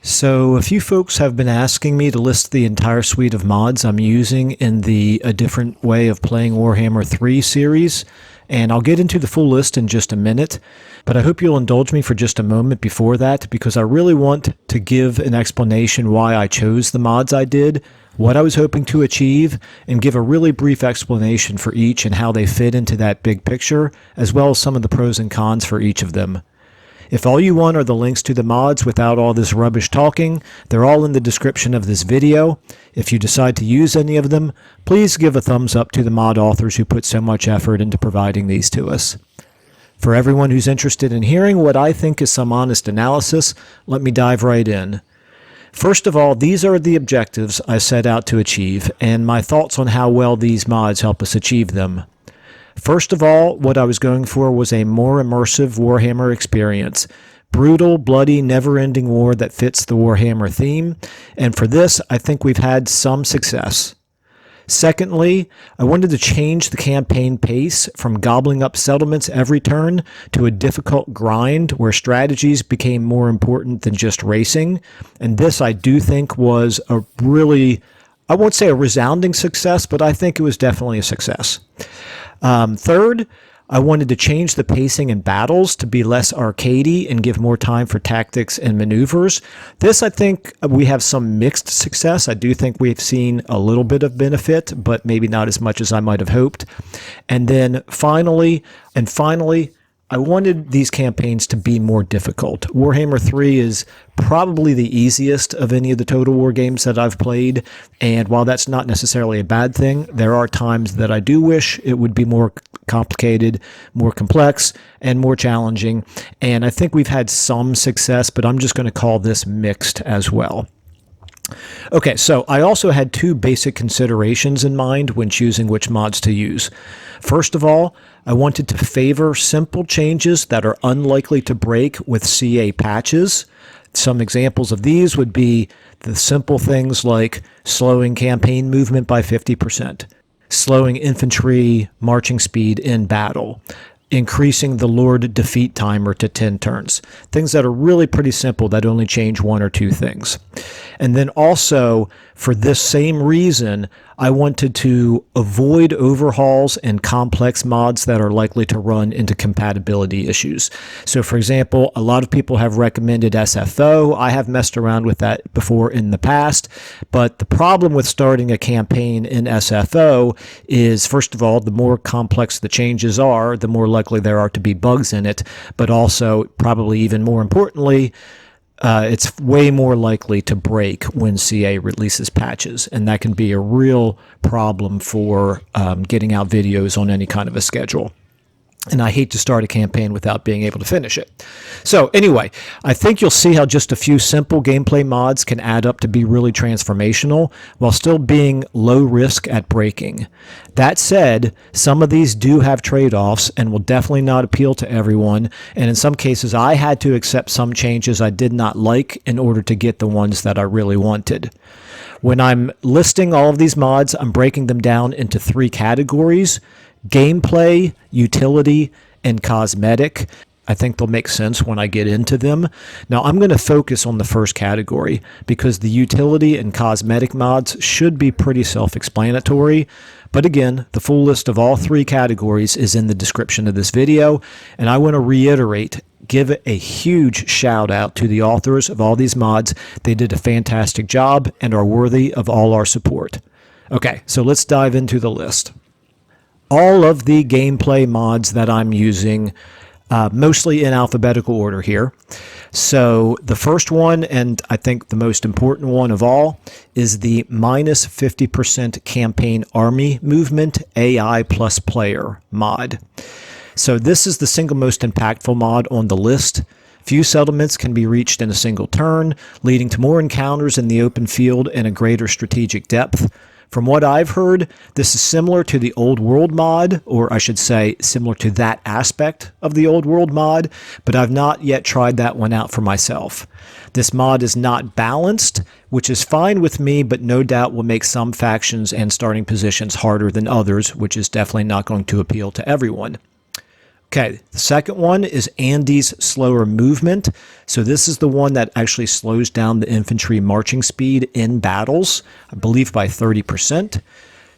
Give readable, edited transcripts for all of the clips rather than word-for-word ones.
So a few folks have been asking me to list the entire suite of mods I'm using in the A Different Way of Playing Warhammer 3 series, and I'll get into the full list in just a minute, but I hope you'll indulge me for just a moment before that, because I really want to give an explanation why I chose the mods I did, what I was hoping to achieve, and give a really brief explanation for each and how they fit into that big picture, as well as some of the pros and cons for each of them. If all you want are the links to the mods without all this rubbish talking, they're all in the description of this video. If you decide to use any of them, please give a thumbs up to the mod authors who put so much effort into providing these to us. For everyone who's interested in hearing what I think is some honest analysis, let me dive right in. First of all, these are the objectives I set out to achieve, and my thoughts on how well these mods help us achieve them. First of all, what I was going for was a more immersive Warhammer experience. Brutal, bloody, never-ending war that fits the Warhammer theme, and for this, I think we've had some success. Secondly, I wanted to change the campaign pace from gobbling up settlements every turn to a difficult grind where strategies became more important than just racing, and this I do think was a really, I won't say a resounding success, but I think it was definitely a success. Third, I wanted to change the pacing in battles to be less arcadey and give more time for tactics and maneuvers. This, I think, we have some mixed success. I do think we've seen a little bit of benefit, but maybe not as much as I might have hoped. And then finally, I wanted these campaigns to be more difficult. Warhammer 3 is probably the easiest of any of the Total War games that I've played, and while that's not necessarily a bad thing, there are times that I do wish it would be more complicated, more complex, and more challenging, and I think we've had some success, but I'm just going to call this mixed as well. Okay, so I also had two basic considerations in mind when choosing which mods to use. First of all, I wanted to favor simple changes that are unlikely to break with CA patches. Some examples of these would be the simple things like slowing campaign movement by 50%, slowing infantry marching speed in battle, increasing the Lord defeat timer to 10 turns. Things that are really pretty simple that only change one or two things. And then also, for this same reason, I wanted to avoid overhauls and complex mods that are likely to run into compatibility issues. So for example, a lot of people have recommended SFO. I have messed around with that before in the past, but the problem with starting a campaign in SFO is, first of all, the more complex the changes are, the more likely there are to be bugs in it, but also, probably even more importantly, it's way more likely to break when CA releases patches, and that can be a real problem for getting out videos on any kind of a schedule. And I hate to start a campaign without being able to finish it. So anyway, I think you'll see how just a few simple gameplay mods can add up to be really transformational while still being low risk at breaking. That said, some of these do have trade-offs and will definitely not appeal to everyone, and in some cases I had to accept some changes I did not like in order to get the ones that I really wanted. When I'm listing all of these mods, I'm breaking them down into three categories: gameplay, utility, and cosmetic. I think they'll make sense when I get into them. Now, I'm going to focus on the first category because the utility and cosmetic mods should be pretty self-explanatory. But again, the full list of all three categories is in the description of this video, and I want to reiterate, give a huge shout out to the authors of all these mods. They did a fantastic job and are worthy of all our support. Okay, so let's dive into the list. All of the gameplay mods that I'm using, mostly in alphabetical order here. So the first one, and I think the most important one of all, is the minus 50% campaign army movement AI plus player mod. So this is the single most impactful mod on the list. Few settlements can be reached in a single turn, leading to more encounters in the open field and a greater strategic depth. From what I've heard, this is similar to the Old World mod, or I should say similar to that aspect of the Old World mod, but I've not yet tried that one out for myself. This mod is not balanced, which is fine with me, but no doubt will make some factions and starting positions harder than others, which is definitely not going to appeal to everyone. Okay, the second one is Andy's slower movement. So this is the one that actually slows down the infantry marching speed in battles, I believe by 30%.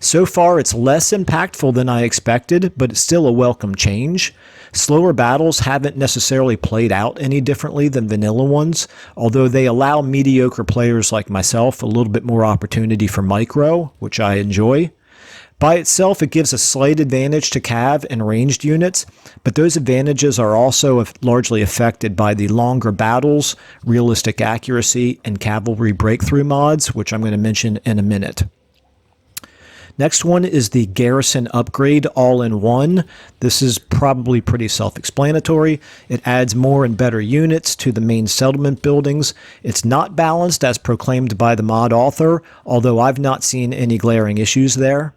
So far, it's less impactful than I expected, but it's still a welcome change. Slower battles haven't necessarily played out any differently than vanilla ones, although they allow mediocre players like myself a little bit more opportunity for micro, which I enjoy. By itself, it gives a slight advantage to cav and ranged units, but those advantages are also largely affected by the longer battles, realistic accuracy, and cavalry breakthrough mods, which I'm going to mention in a minute. Next one is the Garrison Upgrade All-in-One. This is probably pretty self-explanatory. It adds more and better units to the main settlement buildings. It's not balanced as proclaimed by the mod author, although I've not seen any glaring issues there.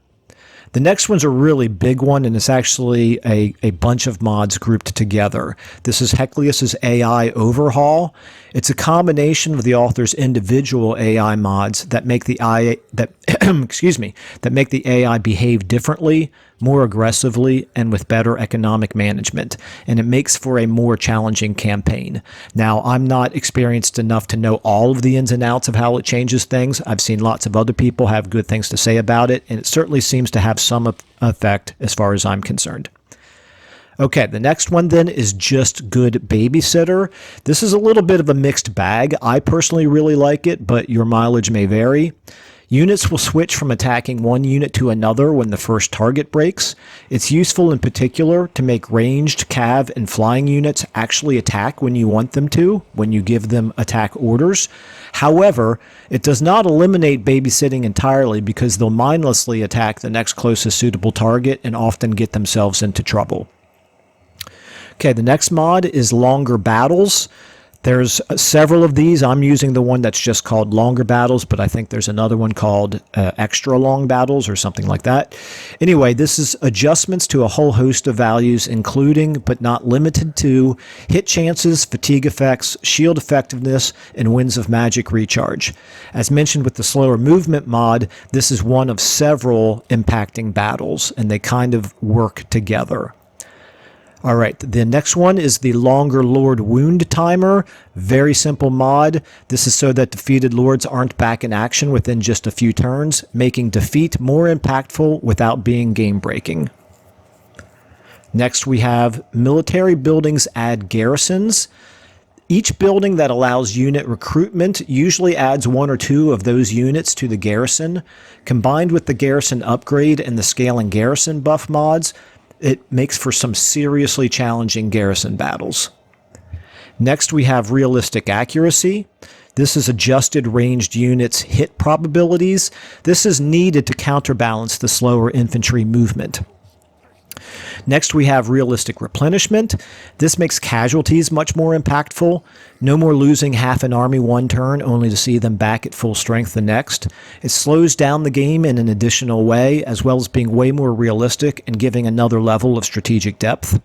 The next one's a really big one, and it's actually a bunch of mods grouped together. This is Heclius's AI Overhaul. It's a combination of the author's individual AI mods that make the that make the AI behave differently, more aggressively, and with better economic management, and it makes for a more challenging campaign. Now, I'm not experienced enough to know all of the ins and outs of how it changes things. I've seen lots of other people have good things to say about it, and it certainly seems to have some effect as far as I'm concerned. Okay, the next one then is Just Good Babysitter. This is a little bit of a mixed bag. I personally really like it, but your mileage may vary. Units will switch from attacking one unit to another when the first target breaks. It's useful in particular to make ranged, cav, and flying units actually attack when you want them to, when you give them attack orders. However, it does not eliminate babysitting entirely because they'll mindlessly attack the next closest suitable target and often get themselves into trouble. Okay, the next mod is Longer Battles. There's several of these. I'm using the one that's just called Longer Battles, but I think there's another one called Extra Long Battles or something like that. Anyway, this is adjustments to a whole host of values, including but not limited to hit chances, fatigue effects, shield effectiveness, and winds of magic recharge. As mentioned with the slower movement mod, this is one of several impacting battles, and they kind of work together. All right, the next one is the Longer Lord Wound Timer. Very simple mod. This is so that defeated lords aren't back in action within just a few turns, making defeat more impactful without being game-breaking. Next, we have Military Buildings Add Garrisons. Each building that allows unit recruitment usually adds one or two of those units to the garrison. Combined with the Garrison Upgrade and the Scaling Garrison buff mods, it makes for some seriously challenging garrison battles. Next, we have Realistic Accuracy. This is adjusted ranged units' hit probabilities. This is needed to counterbalance the slower infantry movement. Next, we have Realistic Replenishment. This makes casualties much more impactful. No more losing half an army one turn only to see them back at full strength the next. It slows down the game in an additional way, as well as being way more realistic and giving another level of strategic depth.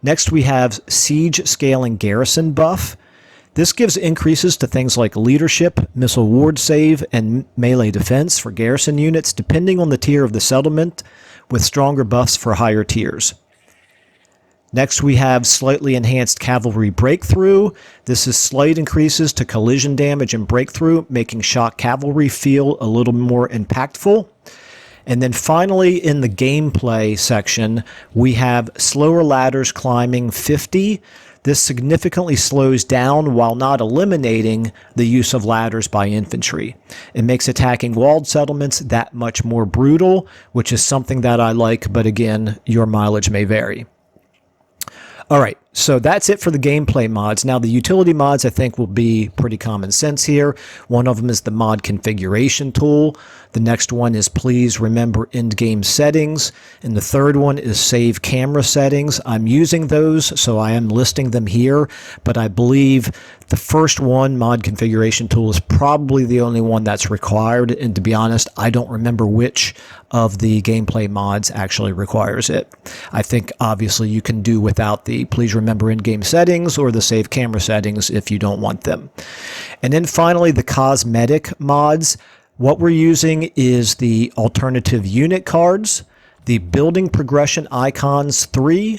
Next, we have Siege Scaling Garrison buff. This gives increases to things like leadership, missile ward save, and melee defense for garrison units, depending on the tier of the settlement, with stronger buffs for higher tiers. Next, we have Slightly Enhanced Cavalry Breakthrough. This is slight increases to collision damage and breakthrough, making shock cavalry feel a little more impactful. And then finally, in the gameplay section, we have Slower Ladders Climbing 50. This significantly slows down while not eliminating the use of ladders by infantry. It makes attacking walled settlements that much more brutal, which is something that I like, but again, your mileage may vary. All right, so that's it for the gameplay mods. Now, the utility mods, I think, will be pretty common sense here. One of them is the mod configuration tool. The next one is please remember end-game settings. And the third one is save camera settings. I'm using those, so I am listing them here. But I believe the first one, mod configuration tool, is probably the only one that's required. And to be honest, I don't remember which of the gameplay mods actually requires it. I think, obviously, you can do without the please remember in-game settings or the save camera settings if you don't want them. And then finally, the cosmetic mods. What we're using is the alternative unit cards, the building progression icons 3,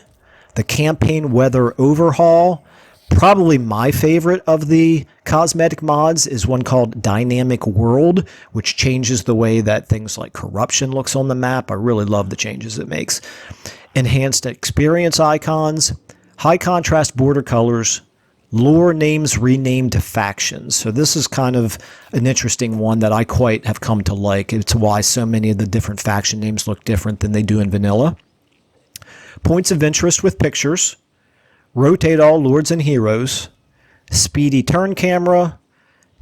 The campaign weather overhaul, probably my favorite of the cosmetic mods, is one called Dynamic World, which changes the way that things like corruption looks on the map. I really love the changes it makes. Enhanced experience icons, high contrast border colors, lore names renamed to factions. So this is kind of an interesting one that I quite have come to like. It's why so many of the different faction names look different than they do in vanilla. Points of interest with pictures, rotate all lords and heroes, speedy turn camera,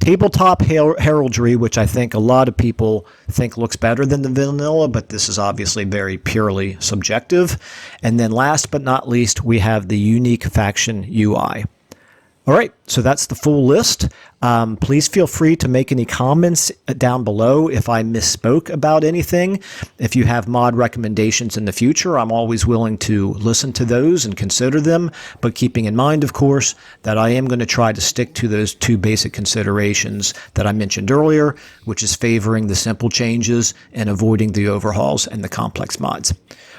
tabletop heraldry, which I think a lot of people think looks better than the vanilla, but this is obviously very purely subjective. And then last but not least, we have the unique faction UI. All right, so that's the full list. Please feel free to make any comments down below if I misspoke about anything. If you have mod recommendations in the future, I'm always willing to listen to those and consider them, but keeping in mind, of course, that I am going to try to stick to those two basic considerations that I mentioned earlier, which is favoring the simple changes and avoiding the overhauls and the complex mods.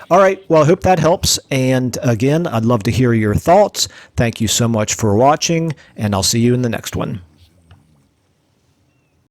All right, well, I hope that helps. And again, I'd love to hear your thoughts. Thank you so much for watching, and I'll see you in the next one.